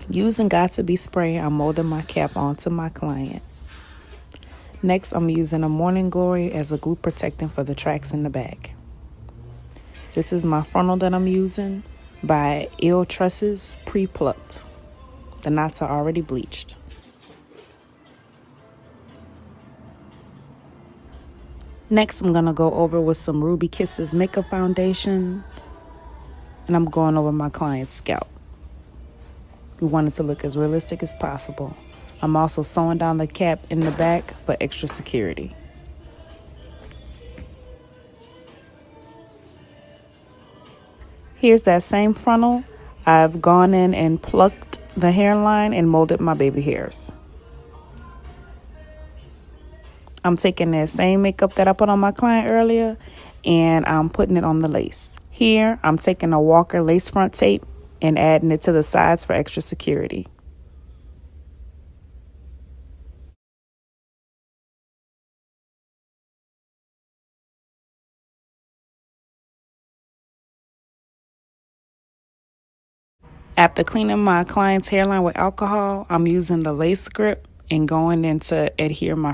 Using Got to Be spray, I'm molding my cap onto my client. Next, I'm using a Morning Glory as a glue protectant for the tracks in the back. This is my frontal that I'm using by Ill Tresses pre-plucked. The knots are already bleached. Next, I'm going to go over with some Ruby Kisses makeup foundation, and I'm going over my client's scalp. We want it to look as realistic as possible. I'm also sewing down the cap in the back for extra security. Here's that same frontal. I've gone in and plucked the hairline and molded my baby hairs. I'm taking that same makeup that I put on my client earlier and I'm putting it on the lace. Here, I'm taking a Walker lace front tape and adding it to the sides for extra security. After cleaning my client's hairline with alcohol, I'm using the lace grip and going in to adhere my